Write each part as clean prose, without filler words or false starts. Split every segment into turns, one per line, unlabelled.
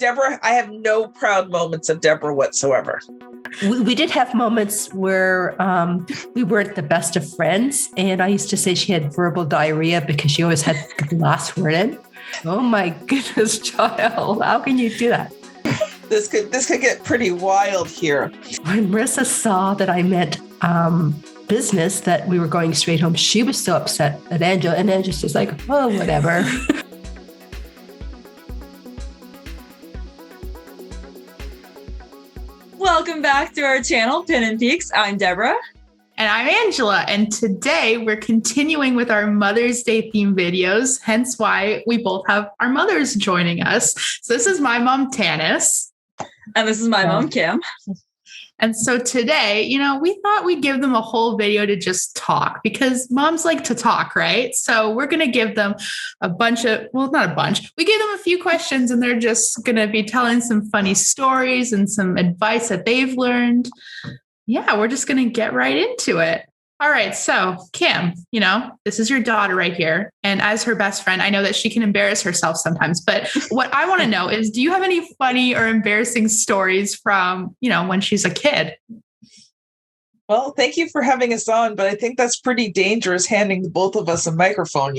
Deborah, I have no proud moments of Deborah whatsoever.
We did have moments where we weren't the best of friends. And I used to say she had verbal diarrhea because she always had the last word in. Oh my goodness, child. How can you do that?
This could get pretty wild here.
When Marissa saw that I meant business, that we were going straight home, she was so upset at Angela. And Angela's just like, oh, whatever.
Welcome back to our channel, Pin&Peeks. I'm Deborah.
And I'm Angela. And today we're continuing with our Mother's Day theme videos, hence why we both have our mothers joining us. So this is my mom, Tanis.
And this is my mom, Kim.
And so today, we thought we'd give them a whole video to just talk because moms like to talk, right? So we're going to give them not a bunch. We gave them a few questions and they're just going to be telling some funny stories and some advice that they've learned. Yeah, we're just going to get right into it. All right. So Kim, this is your daughter right here. And as her best friend, I know that she can embarrass herself sometimes. But what I want to know is, do you have any funny or embarrassing stories from, when she's a kid?
Well, thank you for having us on, but I think that's pretty dangerous handing both of us a microphone,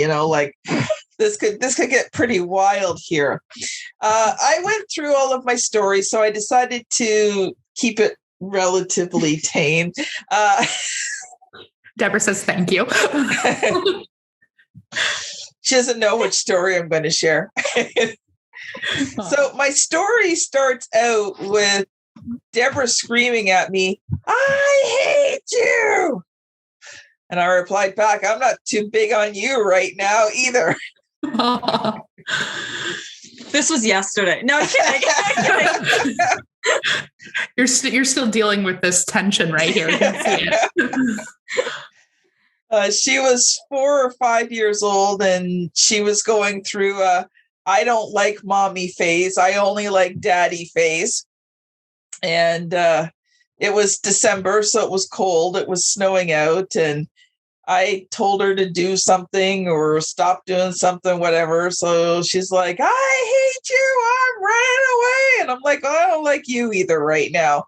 this could get pretty wild here. I went through all of my stories, so I decided to keep it relatively tame.
Deborah says thank you.
She doesn't know which story I'm going to share. So my story starts out with Deborah screaming at me, "I hate you!" And I replied back, "I'm not too big on you right now either."
This was yesterday. No, I'm kidding.
You're still dealing with this tension right here. You can see it.
She was 4 or 5 years old, and she was going through a "I don't like mommy" phase. I only like daddy phase. And it was December, so it was cold. It was snowing out, and I told her to do something or stop doing something, whatever. So she's like, "I hate you. I ran away." And I'm like, "Oh, I don't like you either right now."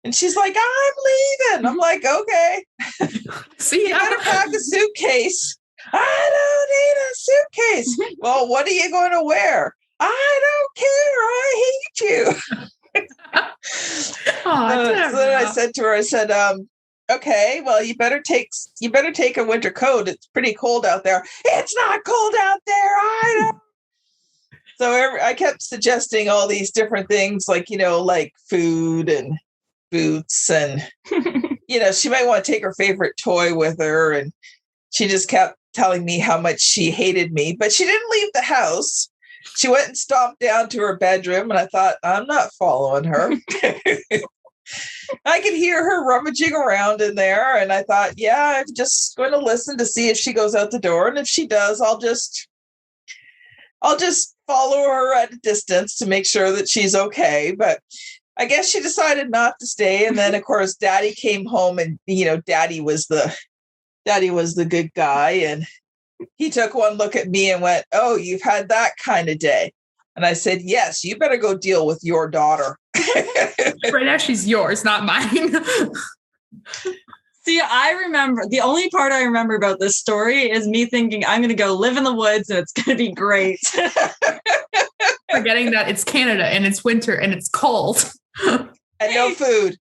And she's like, "I'm leaving." I'm like, "Okay."
See,
you gotta pack a suitcase. "I don't need a suitcase." "Well, what are you going to wear?" "I don't care. I hate you." So then I said to her, "Okay, well, you better take a winter coat. It's pretty cold out there." "It's not cold out there. I don't." So I kept suggesting all these different things, like food and boots, and she might want to take her favorite toy with her. And she just kept telling me how much she hated me, but she didn't leave the house. She went and stomped down to her bedroom, and I thought, I'm not following her. I could hear her rummaging around in there, and I thought, yeah, I'm just going to listen to see if she goes out the door, and if she does, I'll just follow her at a distance to make sure that she's okay. But I guess she decided not to stay. And then, of course, Daddy came home, and Daddy was the good guy, and he took one look at me and went, "Oh, you've had that kind of day." And I said, "Yes, you better go deal with your daughter."
Right now, she's yours, not mine.
See, I remember, the only part I remember about this story is me thinking I'm going to go live in the woods and it's going to be great.
Forgetting that it's Canada and it's winter and it's cold.
And no food.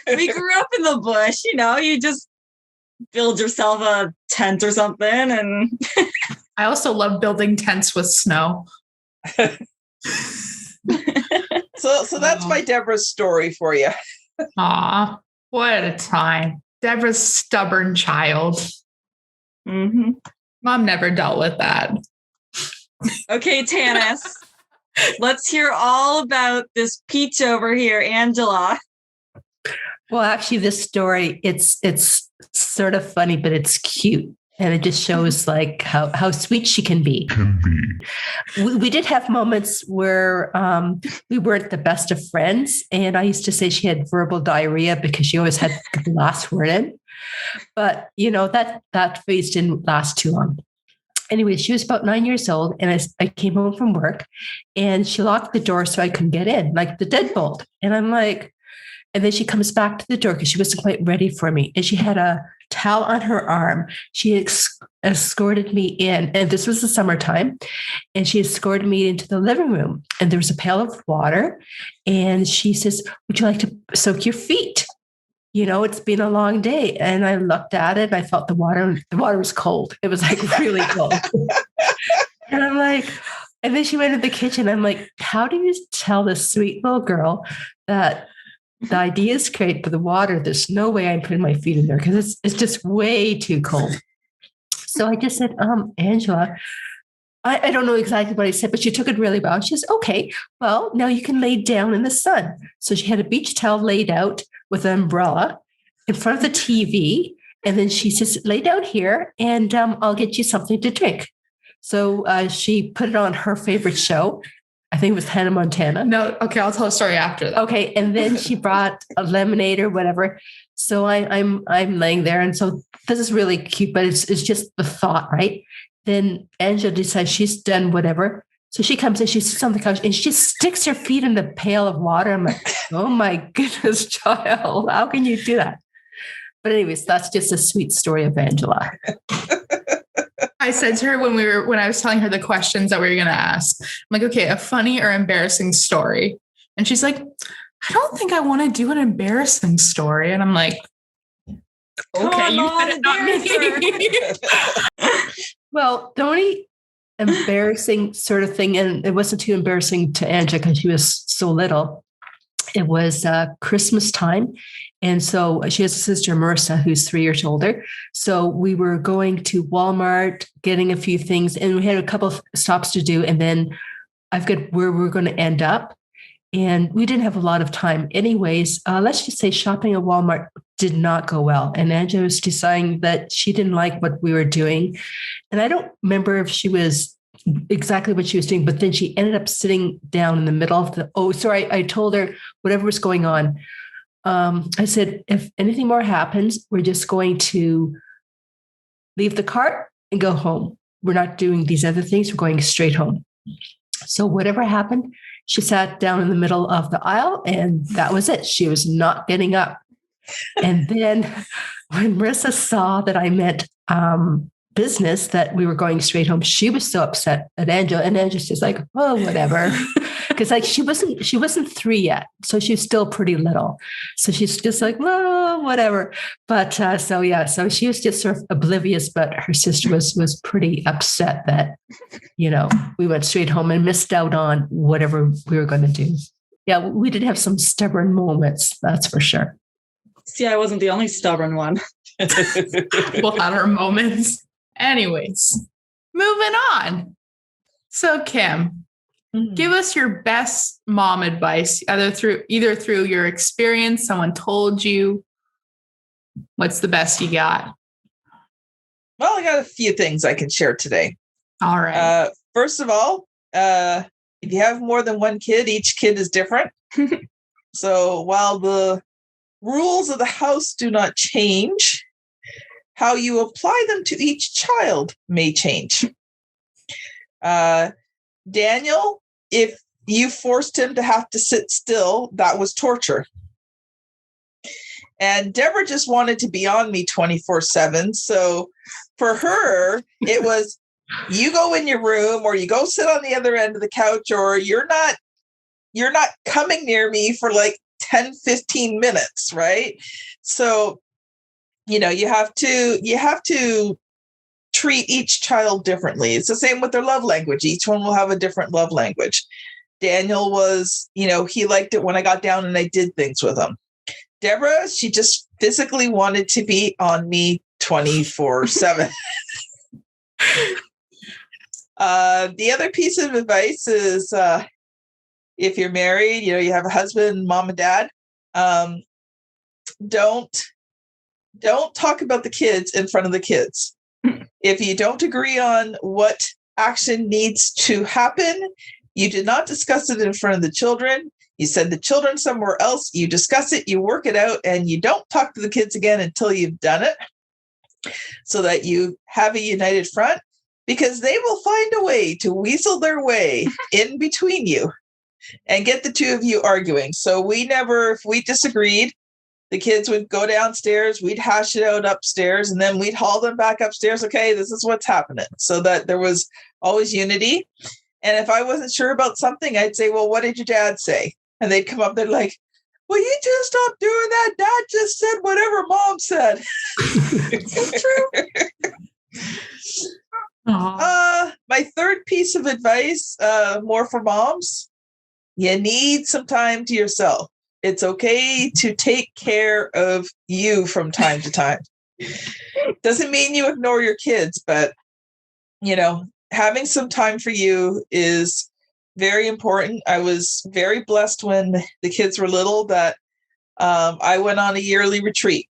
We grew up in the bush, you just build yourself a tent or something. And
I also love building tents with snow.
So that's my Deborah's story for you.
Aw, what a time. Deborah's stubborn child.
Mm-hmm.
Mom never dealt with that.
Okay, Tanis, let's hear all about this peach over here, Angela.
Well, actually, this story, it's sort of funny, but it's cute. And it just shows like how sweet she can be. We did have moments where we weren't the best of friends. And I used to say she had verbal diarrhea because she always had the last word in. But, that phase didn't last too long. Anyway, she was about 9 years old, and I came home from work, and she locked the door so I couldn't get in, like the deadbolt. And I'm like, and then she comes back to the door because she wasn't quite ready for me. And she had a towel on her arm. She escorted me in, and this was the summertime, and she escorted me into the living room. And there was a pail of water, and she says, "Would you like to soak your feet? You know, it's been a long day." And I looked at it and I felt the water was cold. It was like really cold. And I'm like, and then she went to the kitchen. I'm like, how do you tell this sweet little girl that the idea is great, but the water, there's no way I'm putting my feet in there because it's just way too cold. So I just said, Angela, I don't know exactly what I said, but she took it really well. She says, okay, well, now you can lay down in the sun. So she had a beach towel laid out with an umbrella in front of the TV. And then she says, lay down here and I'll get you something to drink. So she put it on her favorite show. I think it was Hannah Montana.
No, okay, I'll tell a story after that.
Okay, and then she brought a lemonade or whatever. So I'm laying there, and so this is really cute, but it's just the thought, right? Then Angela decides she's done whatever. So she comes in, she sits on the couch, and she just sticks her feet in the pail of water. I'm like, oh my goodness, child, how can you do that? But anyways, that's just a sweet story of Angela.
I said to her when I was telling her the questions that we were going to ask, I'm like, okay, a funny or embarrassing story. And she's like, I don't think I want to do an embarrassing story. And I'm like, okay, you said it, not me.
Well, the only embarrassing sort of thing, and it wasn't too embarrassing to Angela because she was so little, it was Christmas time. And so she has a sister, Marissa, who's 3 years older. So we were going to Walmart, getting a few things, and we had a couple of stops to do. And then I've got where we're going to end up. And we didn't have a lot of time. Anyways, let's just say shopping at Walmart did not go well. And Angela was deciding that she didn't like what we were doing. And I don't remember if she was exactly what she was doing, but then she ended up sitting down in the middle of I told her whatever was going on. I said, if anything more happens, we're just going to leave the cart and go home. We're not doing these other things. We're going straight home. So whatever happened, she sat down in the middle of the aisle, and that was it. She was not getting up. And then when Marissa saw that I meant business, that we were going straight home, she was so upset at Angela. And Angela's just like, oh, whatever. Because like she wasn't 3 yet. So she's still pretty little. So she's just like, oh, whatever. But so she was just sort of oblivious, but her sister was pretty upset that, we went straight home and missed out on whatever we were going to do. Yeah, we did have some stubborn moments, that's for sure.
See, I wasn't the only stubborn one.
We'll have our moments. Anyways, moving on. So Kim, give us your best mom advice, either through your experience, someone told you. What's the best you got?
Well, I got a few things I can share today.
All right.
First of all, if you have more than one kid, each kid is different. So while the rules of the house do not change, how you apply them to each child may change. Daniel, if you forced him to have to sit still, that was torture. And Deborah just wanted to be on me 24/7. So for her, it was, you go in your room, or you go sit on the other end of the couch, or you're not coming near me for like 10, 15 minutes, right? So, you have to treat each child differently. It's the same with their love language. Each one will have a different love language. Daniel was, he liked it when I got down and I did things with him. Deborah, she just physically wanted to be on me 24/7. The other piece of advice is, if you're married, you have a husband, mom and dad, don't talk about the kids in front of the kids. If you don't agree on what action needs to happen, you did not discuss it in front of the children. You send the children somewhere else, you discuss it, you work it out, and you don't talk to the kids again until you've done it, so that you have a united front. because they will find a way to weasel their way in between you and get the two of you arguing. So if we disagreed, the kids would go downstairs, we'd hash it out upstairs, and then we'd haul them back upstairs. Okay, this is what's happening. So that there was always unity. And if I wasn't sure about something, I'd say, well, what did your dad say? And they'd come up, they're like, well, you just stop doing that. Dad just said whatever mom said. It's true. My third piece of advice, more for moms, you need some time to yourself. It's okay to take care of you from time to time. Doesn't mean you ignore your kids, but, having some time for you is very important. I was very blessed when the kids were little that I went on a yearly retreat.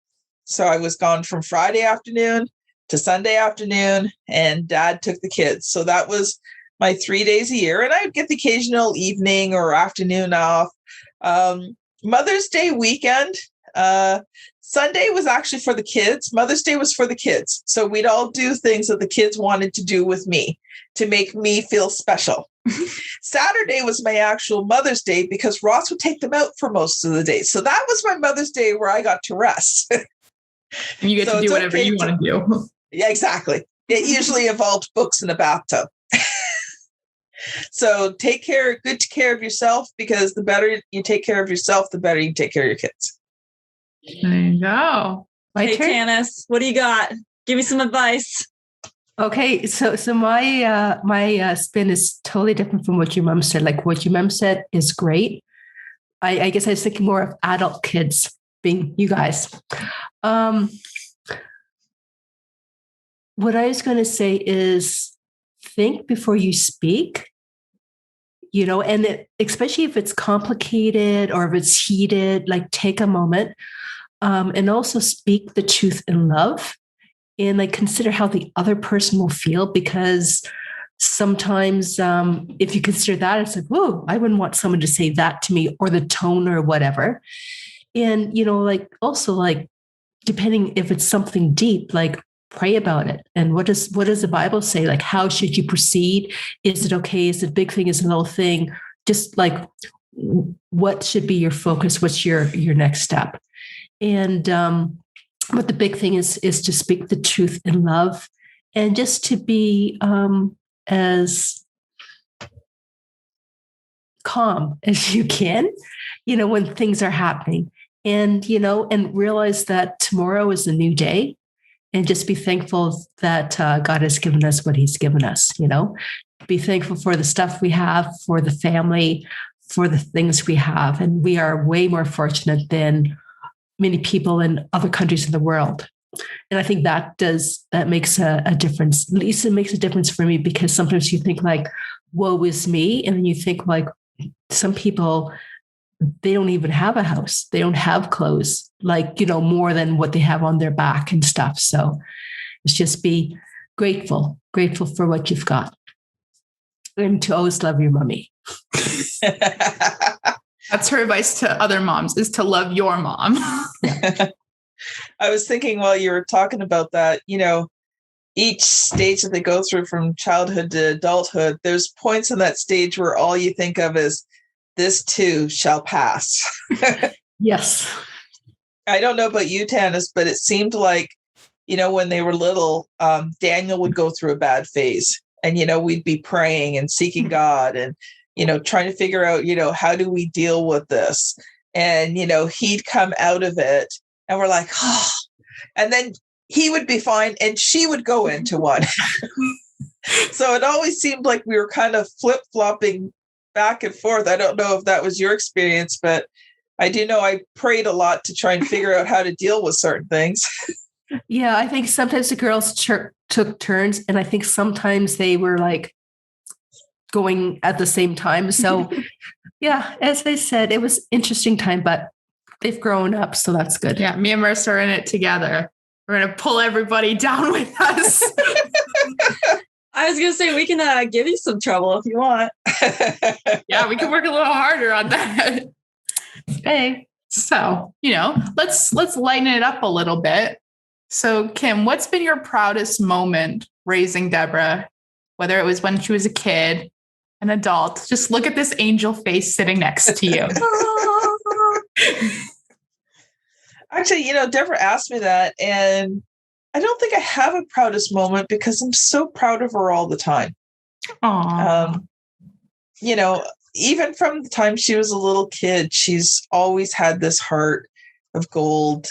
So I was gone from Friday afternoon to Sunday afternoon, and Dad took the kids. So that was my 3 days a year. And I would get the occasional evening or afternoon off. Mother's Day weekend, Sunday was actually for the kids. Mother's Day was for the kids. So we'd all do things that the kids wanted to do with me to make me feel special. Saturday was my actual Mother's Day because Ross would take them out for most of the day. So that was my Mother's Day where I got to rest.
And you get to do whatever you want to do.
Yeah, exactly. It usually involved books in a bathtub. So take good care of yourself, because the better you take care of yourself, the better you take care of your kids.
There you go.
Hey, Tanis, what do you got? Give me some advice.
Okay, so my spin is totally different from what your mom said. Like what your mom said is great. I guess I was thinking more of adult kids being you guys. What I was going to say is think before you speak. And especially if it's complicated or if it's heated, like take a moment and also speak the truth in love, and like consider how the other person will feel, because sometimes if you consider that, it's like, whoa, I wouldn't want someone to say that to me, or the tone or whatever. And, also depending if it's something deep, like pray about it. And what does the Bible say? Like, how should you proceed? Is it okay? Is it a big thing? Is it a little thing? Just like, what should be your focus? What's your next step? And but the big thing is to speak the truth in love, and just to be as calm as you can, when things are happening, and realize that tomorrow is a new day. And just be thankful that God has given us what he's given us, Be thankful for the stuff we have, for the family, for the things we have. And we are way more fortunate than many people in other countries in the world. And I think that makes a difference. At least it makes a difference for me, because sometimes you think like, woe is me. And then you think like some people, they don't even have a house. They don't have clothes, more than what they have on their back and stuff. So it's just be grateful for what you've got. And to always love your mommy.
That's her advice to other moms, is to love your mom.
I was thinking while you were talking about that, each stage that they go through from childhood to adulthood, there's points in that stage where all you think of is, this too shall pass.
Yes.
I don't know about you, Tanis, but it seemed like, when they were little, Daniel would go through a bad phase, and, we'd be praying and seeking God and, trying to figure out, how do we deal with this? And, he'd come out of it and we're like, oh, and then he would be fine and she would go into one. So it always seemed like we were kind of flip-flopping back and forth. I don't know if that was your experience, but I do know I prayed a lot to try and figure out how to deal with certain things.
Yeah, I think sometimes the girls took turns, and I think sometimes they were like going at the same time. So yeah, as I said, it was interesting time, but they've grown up, so that's good.
Yeah, me and Marissa are in it together. We're going to pull everybody down with us.
I was going to say, we can give you some trouble if you want.
Yeah, we can work a little harder on that.
Okay.
So, let's lighten it up a little bit. So, Kim, what's been your proudest moment raising Deborah whether it was when she was a kid, an adult, just look at this angel face sitting next to you.
Actually, Deborah asked me that, and I don't think I have a proudest moment because I'm so proud of her all the time.
Aww.
Even from the time she was a little kid, she's always had this heart of gold.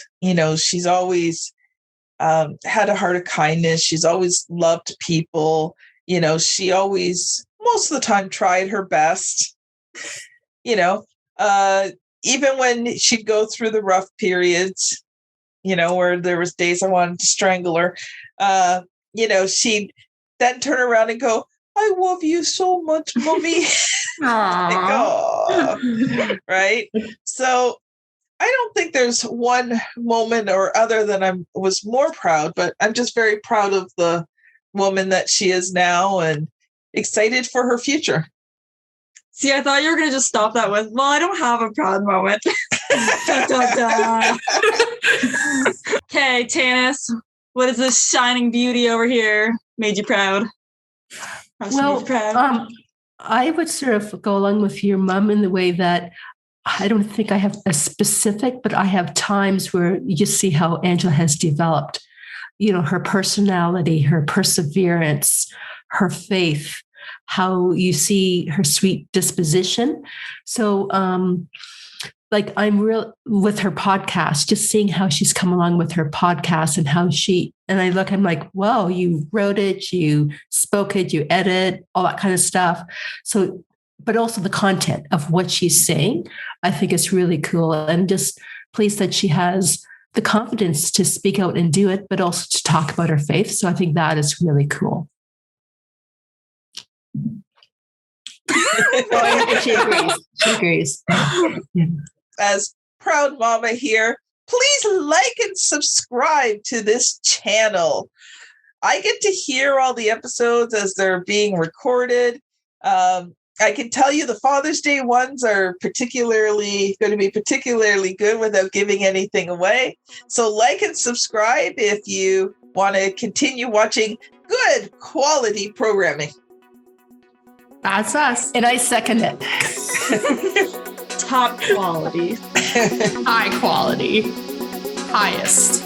She's always had a heart of kindness. She's always loved people. She always, most of the time, tried her best. Even when she'd go through the rough periods, where there was days I wanted to strangle her, she'd then turn around and go, I love you so much, Mommy. Like, oh, right? So I don't think there's one moment or other that I was more proud, but I'm just very proud of the woman that she is now and excited for her future.
See, I thought you were going to just stop that with, well, I don't have a proud moment. Da, da, da. Okay, Tanis, what is this shining beauty over here made you proud?
Well, I would sort of go along with your mom in the way that I don't think I have a specific, but I have times where you see how Angela has developed, her personality, her perseverance, her faith, how you see her sweet disposition. So, I'm real with her podcast, just seeing how she's come along with her podcast and how I'm like, wow, you wrote it, you spoke it, you edit, all that kind of stuff. So, but also the content of what she's saying, I think is really cool. And just pleased that she has the confidence to speak out and do it, but also to talk about her faith. So I think that is really cool. She agrees. She agrees. Yeah.
As proud mama here, please like and subscribe to this channel. I get to hear all the episodes as they're being recorded. I can tell you the Father's Day ones are going to be particularly good without giving anything away. So like and subscribe if you want to continue watching good quality programming.
That's us.
And I second it.
Top quality.
High quality. Highest.